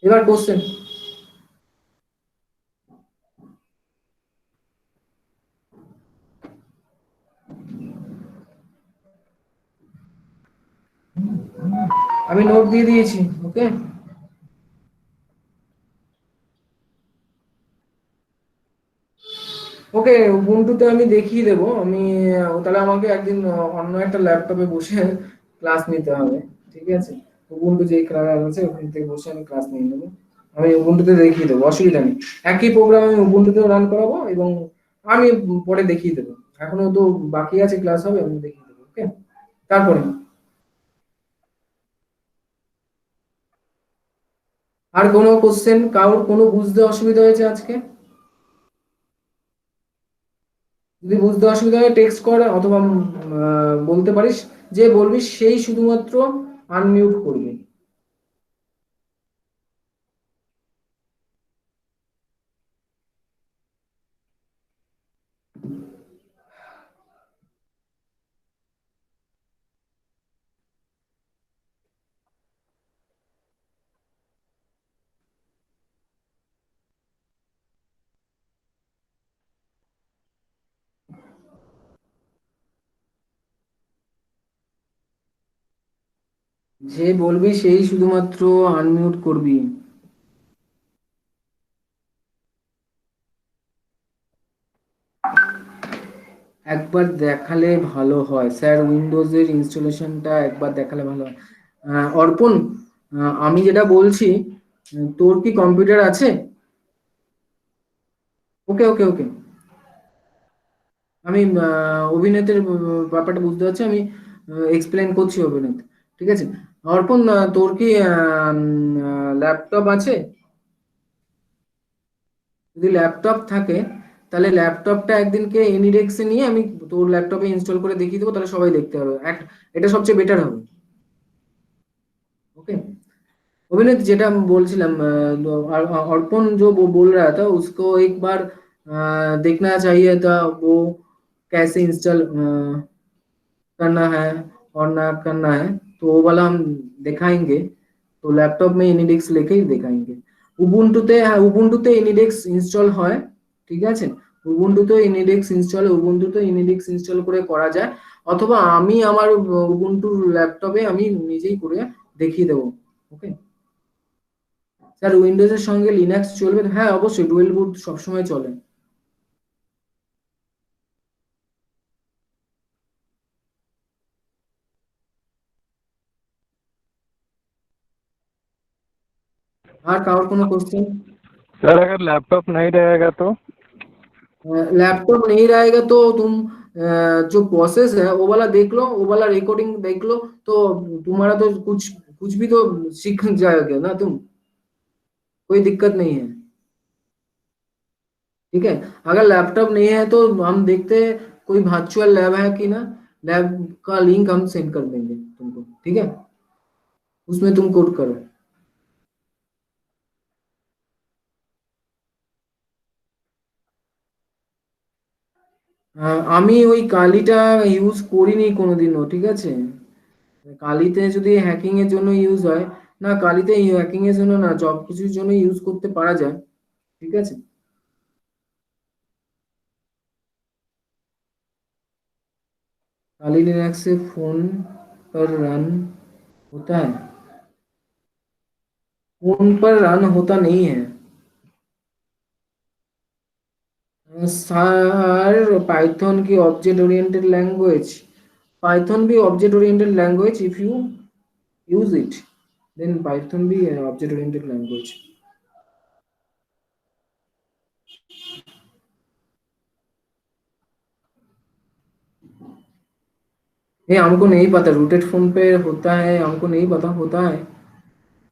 এবার কোশ্চেন। আমি নোট দিয়ে দিয়েছি। ওকে, ওকে, উবুন্টুতে আমি দেখিয়ে দেবো। আমি তাহলে আমাকে একদিন অন্য একটা ল্যাপটপে বসে ক্লাস নিতে হবে। ঠিক আছে, উবুন্টু যে ক্লাস আছে ওখান থেকে বসে আমি ক্লাস নিয়ে নেবো। আমি উবুন্টুতে দেখিয়ে দেবো, অসুবিধা নেই। একই প্রোগ্রাম আমি উবুন্টুতেও রান করাবো এবং আমি পরে দেখিয়ে দেবো। এখনো তো বাকি আছে, ক্লাস হবে, আমি দেখিয়ে দেবো। ওকে, তারপরে আর কোনো কোশ্চেন? কারোর কোনো বুঝতে অসুবিধা হয়েছে আজকে? যদি বুঝতে অসুবিধা হয় টেক্সট কর, অথবা বলতে পারিস। যে বলবি সেই শুধুমাত্র আনমিউট করবি। যে বলবি সেই শুধুমাত্র আনমিউট করবি। একবার দেখালে ভালো হয় স্যার, উইন্ডোজের ইনস্টলেশনটা একবার দেখালে ভালো হয়। অর্পণ, আমি যেটা বলছি, তোর কি কম্পিউটার আছে? ওকে, ওকে, ওকে। আমি অভিনেতের ব্যাপারটা বুঝতে পারছি। আমি এক্সপ্লেন করছি অভিনেত। ঠিক আছে, অর্পণ, তোর কি ল্যাপটপ আছে? যদি ল্যাপটপ থাকে তাহলে ল্যাপটপটা একদিনকে এনিডেক্সে নিয়ে আমি তোর ল্যাপটপে ইনস্টল করে দেখিয়ে দেবো, তাহলে সবাই দেখতে হবে। এটা সবচেয়ে বেটার হবে। ओके, अभिनीत जेटा हम बोलছিলাম, अर्पण जो वो बोल रहा था उसको एक बार देखना चाहिए था, वो कैसे इंस्टॉल करना है और ना करना है। तो वो वाला हम दिखाएंगे। तो लैपटॉप में इनिडेक्स लेके ही दिखाएंगे। উবুন্টুতে, হ্যাঁ, উবুন্টুতে ইনিডেক্স ইনস্টল হয়। ঠিক আছে, উবুন্টুতে ইনিডেক্স ইনস্টল, উবুন্টুতে ইনিডেক্স ইনস্টল করে করা যায়। অথবা আমি আমার উবুন্টুর ল্যাপটপে আমি নিজেই করে দেখিয়ে দেবো। ওকে স্যার, উইন্ডোজের সঙ্গে লিনাক্স চলবে? হ্যাঁ, অবশ্যই, ডুয়েল বুট সবসময় চলে। আর কারোর কোনো কোশ্চেন? सर अगर लैपटॉप नहीं रहेगा तो? लैपटॉप नहीं रहेगा तो तुम जो प्रोसेस है वो वाला देख लो, वो वाला रिकॉर्डिंग देख लो। तो तुम्हारा तो कुछ कुछ भी तो सीख जाओगे ना तुम। कोई दिक्कत नहीं है। ठीक है, अगर लैपटॉप नहीं है तो हम देखते हैं कोई वर्चुअल लैब है कि ना। लैब का लिंक हम सेंड कर देंगे तुमको। ठीक है, उसमें तुम कोड करो। আমি ওই কালিটা ইউজ করিনি কোনোদিনও। ঠিক আছে, কালিতে যদি হ্যাকিং এর জন্য ইউজ হয়, না কালিতে হ্যাকিং এর জন্য না, সব কিছুর জন্য ইউজ করতে পারা যায়। ঠিক আছে, काली लिनक्स से फोन पर रन होता है? फोन पर रन होता नहीं है सर। पाइथन की ऑब्जेक्ट ओरिएंटेड लैंग्वेज, पाइथन भी object oriented language, if you use it then Python भी ऑब्जेक्ट ओरिएंटेड लैंग्वेज। ये हमको नहीं पता, रूटेड फोन पे होता है, हमको नहीं पता होता है।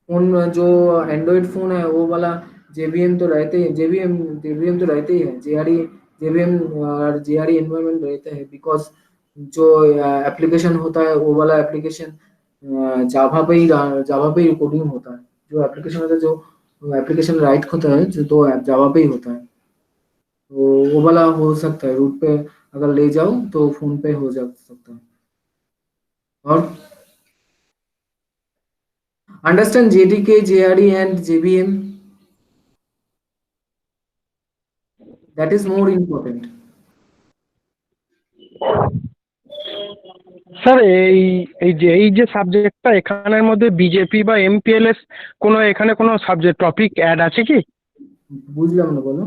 फोन जो एंड्रॉइड फोन है वो वाला जेबीएम तो रहते हैं, जेबीएम तो रहते ही है, जेआरई जेबीएम और जेआरई एनवायरनमेंट रहते हैं, बिकॉज जो एप्लीकेशन होता है वो वाला एप्लीकेशन जावा पे ही कोडिंग होता है। जो एप्लीकेशन होता है, जो एप्लीकेशन राइट होता है जो तो जावा पे ही होता है। तो वो वाला हो सकता है, रूट पे अगर ले जाओ तो फोन पे हो जा सकता है। और understand JDK, JRE and JVM, that is more important. Sir এই যে সাবজেক্টটা, এখানের মধ্যে বিজেপি বা এমপিএলএস এখানে কোনো সাবজেক্ট টপিক অ্যাড আছে কি? বুঝলাম না, বলো।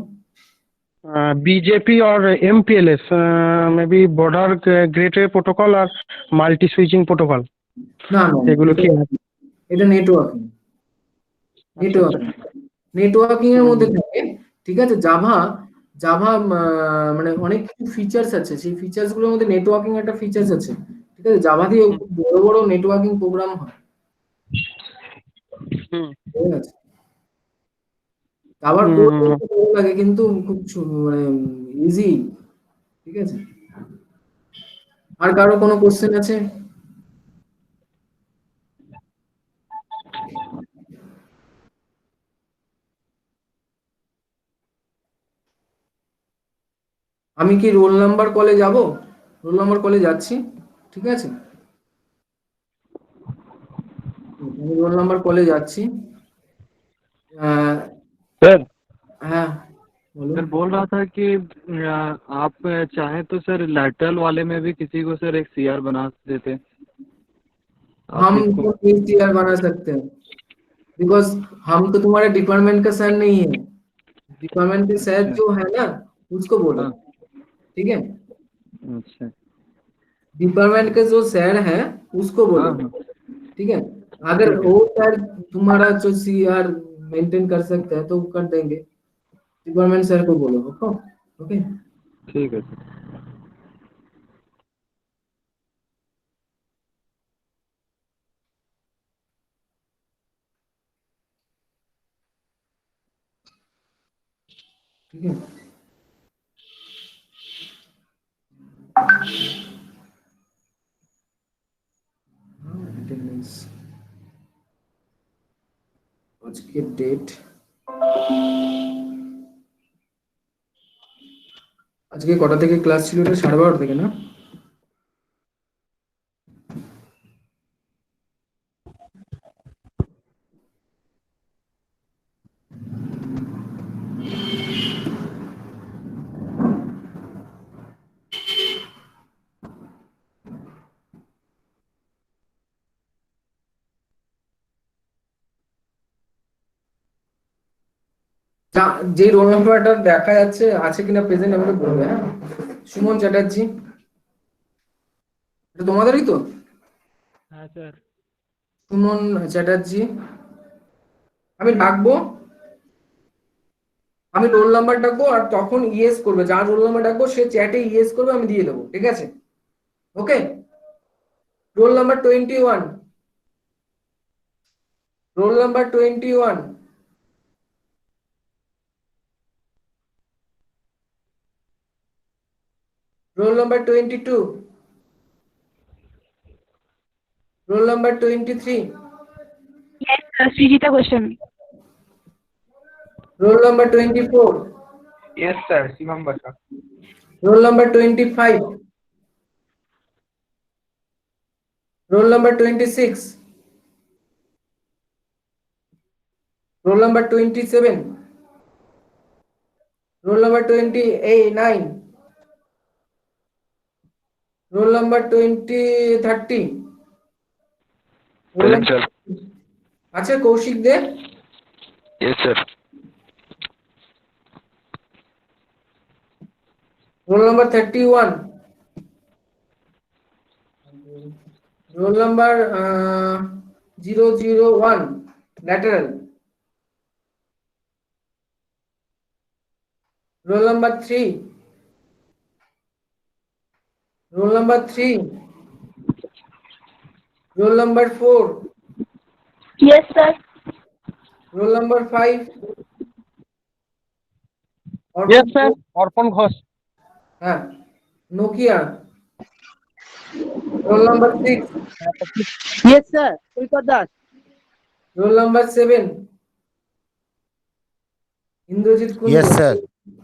बीजेपी और MPLS may be border gateway protocol और মাল্টি সুইচিং প্রোটোকল, না না, এগুলো কি? এটা নেটওয়ার্কিং। আচ্ছা আচ্ছা। নেটওয়ার্কিং এর হুম, মধ্যে থাকে। ঠিক আছে, জাভা জাভা মানে অনেক কিছু ফিচার্স আছে, সেই ফিচার্স গুলোর মধ্যে নেটওয়ার্কিং একটা ফিচার্স আছে। ঠিক আছে, জাভা দিয়ে হুম, খুব বড় বড় নেটওয়ার্কিং প্রোগ্রাম হয়। হুম, ঠিক আছে, আবার কোড হুম। একটু ভালো লাগে কিন্তু খুব মানে ইজি। ঠিক আছে, আর কারো কোনো কোশ্চেন আছে? আমি কি রোল নাম্বার কলে যাব? রোল নাম্বার কলে যাচ্ছি। ঠিক আছে, আমি রোল নাম্বার কলে যাচ্ছি। আহ, सर হ্যাঁ, বলো। सर बोल रहा था कि आप चाहें तो सर लैटरल वाले में भी किसी को सर एक सीआर बना देते आप हम जिसको। तो टीआर बना सकते हैं, बिकॉज हम तो तुम्हारे डिपार्टमेंट का सर नहीं है। डिपार्टमेंट के सर अच्छा। जो है ना, उसको बोलो। हाँ। ठीक है, अच्छा। डिपार्टमेंट के जो सर है उसको हाँ बोलो। हाँ। ठीक है, अगर ठीक है। वो सर तुम्हारा जो सीआर मेंटेन कर सकता है तो वो कर देंगे। डिपार्टमेंट सर को बोलो। Okay okay. ठीक है सर। ठीक है, अटेंडेंस आज के डेट, আজকে কটা থেকে ক্লাস ছিল? এটা 12:30 থেকে না? যে রোল নাম্বারটা দেখা যাচ্ছে আছে কিনা প্রেজেন্ট আমাকে বলবে, হ্যাঁ। সুমন চ্যাটার্জি, এটা তোমাদেরই তো? हाँ सर। সুমন চ্যাটার্জি, আমি ডাকবো, আমি রোল নাম্বার ডাকবো আর তখন ইয়েস করবে, যার রোল নাম্বার ডাকবো সে চ্যাটে ইয়েস করবে, আমি দিয়ে দেবো। ঠিক আছে, okay. Roll number 21, roll number 21, roll number 22, roll number 23, Yes, Srijita question. Roll number 24, Yes, sir. Shivam Basa. Roll number 25, roll number 26, roll number 27, roll number 29, roll number 30, roll present sir. আছে Kaushik De, yes sir. Roll number 31, roll number 001 lateral, roll number 3, roll number 3, Roll number 4. Yes, sir. Roll number 5. Yes, sir. Orphan Ghosh. Nokia. Roll number 6. Yes, sir. Pulkar Das. Roll number 7. Indrajit Kundu. Yes, sir.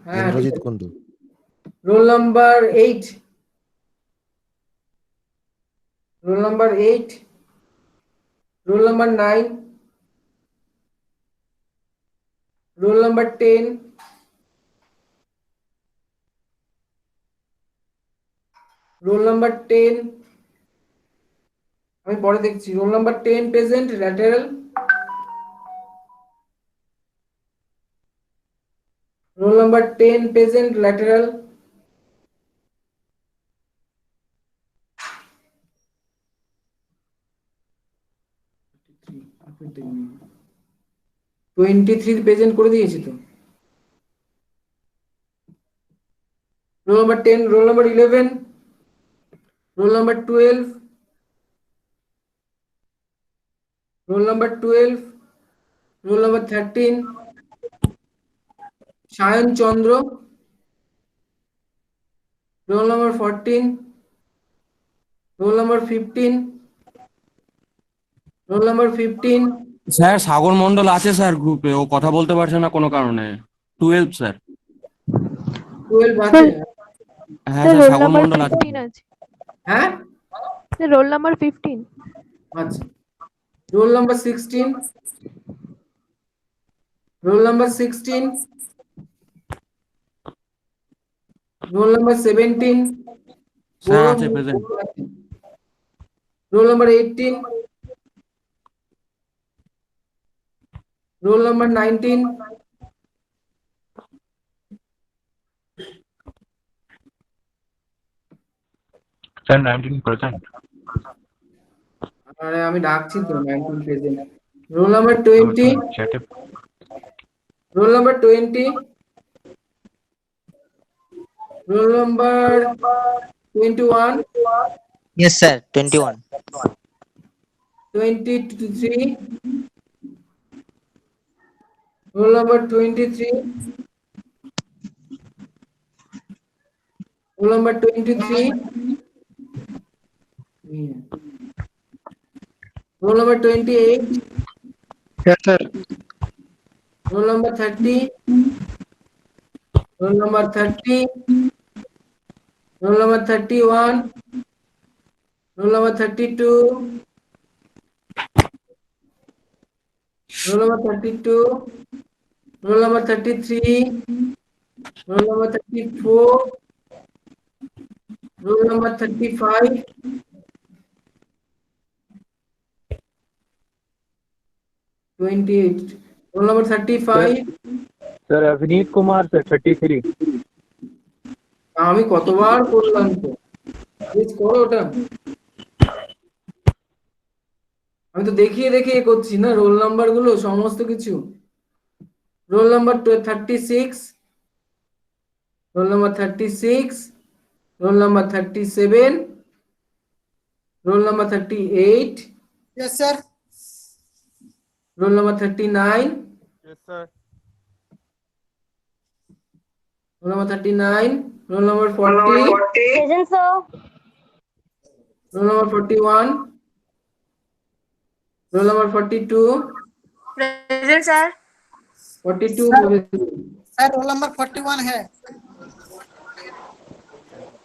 হ্যাঁ, Indrajit ঠিক আছে। Kundu. Roll number 8. Roll number 8. Roll number 9. Roll number 10. Roll number 10. আমি পরে দেখছি। Roll number 10 present lateral. Roll number 10 present lateral. আপনি 23 present করে দিয়েছি তো। Roll number 10, roll number 11, roll number 12, roll number 12, roll number 13, Shayan Chandra, roll number 14, roll number 15, roll number 15, sir সাগর মন্ডল আছে sir গ্রুপে, ও কথা বলতে পারছে না কোনো কারণে। 12 স্যার। 12 আছে। হ্যাঁ স্যার স্যার রোল সাগর নাম্বার মন্ডল আছে। 15 আছে। হ্যাঁ স্যার রোল নাম্বার 15। আচ্ছা। roll number 16, roll number 16, roll number 17, sir আছে present. roll number 18, roll number 19, Sir, 19%. আরে আমি ডাকছি তো 19 present. roll number 20, Chat it. roll number 20, roll number 21, Yes, sir. 21. 23, roll number 23, roll number 23, roll number 28, Yes, sir. roll number 30, roll number 30, roll number 31, roll number 32, roll number 32, roll number 33, roll number 34, roll number 35, roll number 35, sir Avneet Kumar sir 33। আমি কতবার করলাম তো, please করো ওটা। আমি তো দেখিয়ে দেখিয়ে করছি না রোল নাম্বার গুলো সমস্ত কিছু। Roll number 36, roll number 36, roll number 37, roll number 38, Yes, sir. Roll number 39, Yes, sir. roll number 39, roll number 40, Present, sir. roll number 41, roll number 42, Present, sir. 42, Sir, roll number 41 है.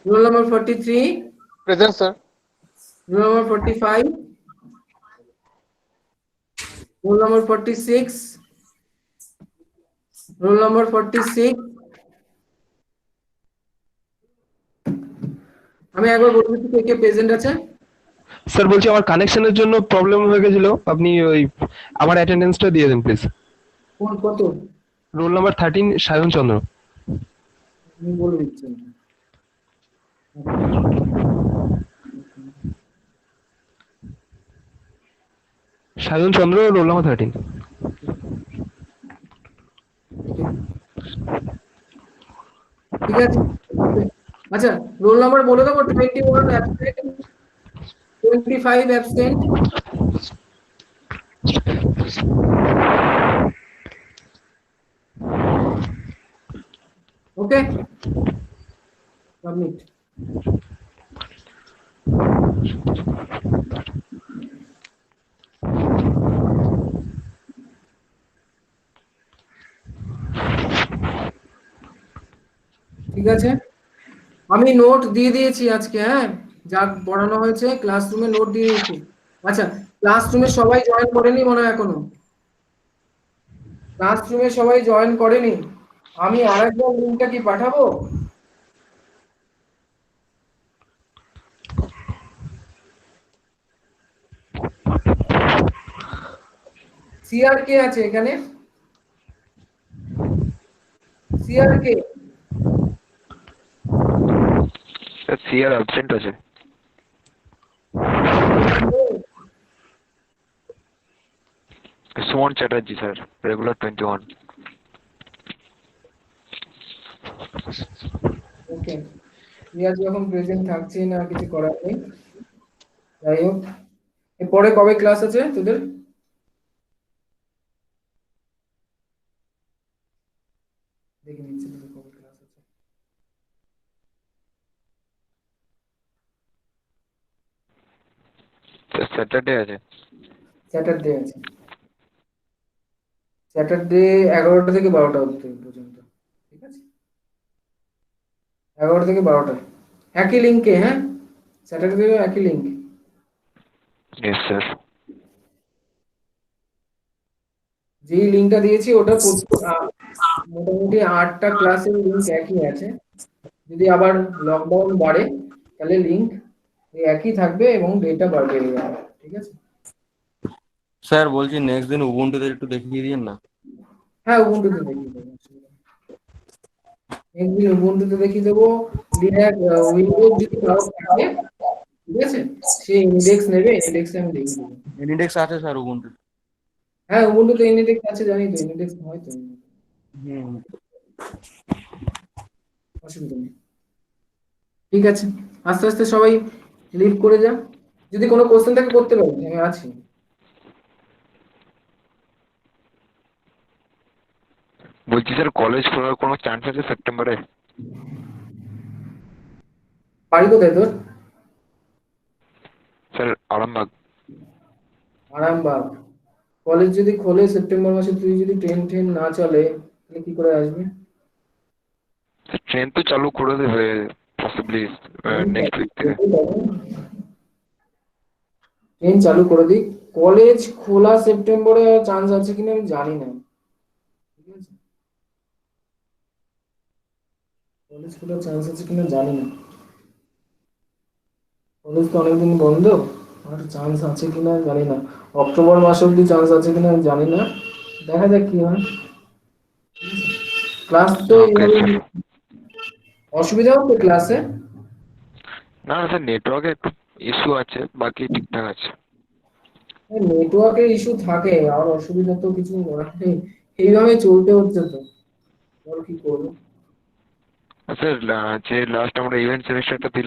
roll number 43, Present, sir. roll number 45, roll number 46, roll number 46, আমি একবার বলছি কে কে present আছে। Sir বলছি আমার কানেকশনের জন্য problem হয়ে গেছিল, আপনি ওই আমার অ্যাটেন্ডেন্সটা দিয়ে দেন প্লিজ। কোন কত রোল নাম্বার 13 সায়ন চন্দ্র। আমি বলে দিচ্ছি। সায়ন চন্দ্র, রোল নাম্বার 13। ঠিক আছে, আচ্ছা রোল নাম্বার বলে দেবো 21, 25 absent. Okay. Submit. ঠিক আছে, আমি নোট দিয়ে দিয়েছি আজকে, হ্যাঁ যা পড়ানো হয়েছে ক্লাসরুমে নোট দিয়ে দিয়েছি। আচ্ছা, ক্লাসরুমে সবাই জয়েন করেনি মনে হয় এখনো? ক্লাসরুমে সবাই জয়েন করেনি? আমি আরেকবার লিংকটা কি পাঠাবো? সিআর কে আছে এখানে? সিআর কে? সিআর অ্যাবসেন্ট আছে। Suman Chatterjee sir, regular 21। ওকে, সিআর যখন প্রেজেন্ট থাকছে না, কিছু করার নেই। যাই হোক, এরপরে কবে ক্লাস আছে তোদের? দেখে নিচ্ছি তোদের কবে ক্লাস আছে। স্যাটারডে আছে। স্যাটারডে আছে। স্যাটারডে 11টা থেকে 12টা পর্যন্ত, ঠিক আছে? 11টা থেকে 12টা একই লিঙ্কে, হ্যাঁ স্যাটারডে একই লিঙ্ক। Yes sir. যেই লিঙ্কটা দিয়েছি ওটা মোটামুটি 8টা ক্লাসের লিঙ্ক একই আছে। যদি আবার লকডাউন বাড়ে তাহলে লিঙ্ক একই থাকবে এবং ডেটা বেড়ে যাবে, ঠিক আছে? স্যার বলছি নেক্সট দিন উবুন্টুতে একটু দেখিয়ে দিন না। হ্যাঁ, উবুন্টুতে দেখিয়ে দেবো, একদিন উবুন্টুতে দেখিয়ে দেবো। উইন্ডোজ যদি কারো থাকে, ঠিক আছে, সে ইন্ডেক্স নেবে, ইন্ডেক্সে আমি দেখিয়ে দেবো। ইন্ডেক্স আছে স্যার উবুন্টু। হ্যাঁ, উবুন্টুতে ইন্ডেক্স আছে, জানি তো, ইন্ডেক্স হয় তো, অসুবিধা নেই। ঠিক আছে, আস্তে আস্তে সবাই লিভ করে যা। যদি কোনো কোশ্চেন থাকে করতে পারি, আমি আছি। বলছি স্যার, কলেজ খোলার কোনো চান্স আছে সেপ্টেম্বরে? বাড়ি কোথায় তোর? স্যার আরামবাগ। আরামবাগ। কলেজ যদি খোলে সেপ্টেম্বর মাসে, তুই যদি ট্রেন না চলে তাহলে কি করে আসবি? ট্রেন তো চালু করে দেবে পসিবলি নেক্সট উইক থেকে। ট্রেন চালু করে দিক। কলেজ খোলা সেপ্টেম্বরে চান্স আছে কিনা আমি জানি না, ঠিক আছে? কলেজ খোলার চান্স আছে কিনা জানি না, কলেজ তো অনেকদিন বন্ধ, আর চান্স আছে কিনা জানি না। অক্টোবর মাস অব্দি চান্স আছে কিনা আমি জানি না, দেখা যাক কি হয়। ক্লাস তো Okay, sir. অসুবিধা হচ্ছে ক্লাসে? না না স্যার, নেটওয়ার্কে একটু ইস্যু আছে, বাকি ঠিকঠাক আছে। নেটওয়ার্কের ইস্যু থাকে, আর অসুবিধা তো কিছু নেই, এইভাবে চলতে হচ্ছে তো, বল কি করবো। স্যার যে লাস্ট আমরা ইভেন্ট সেমিস্টারটা দিলাম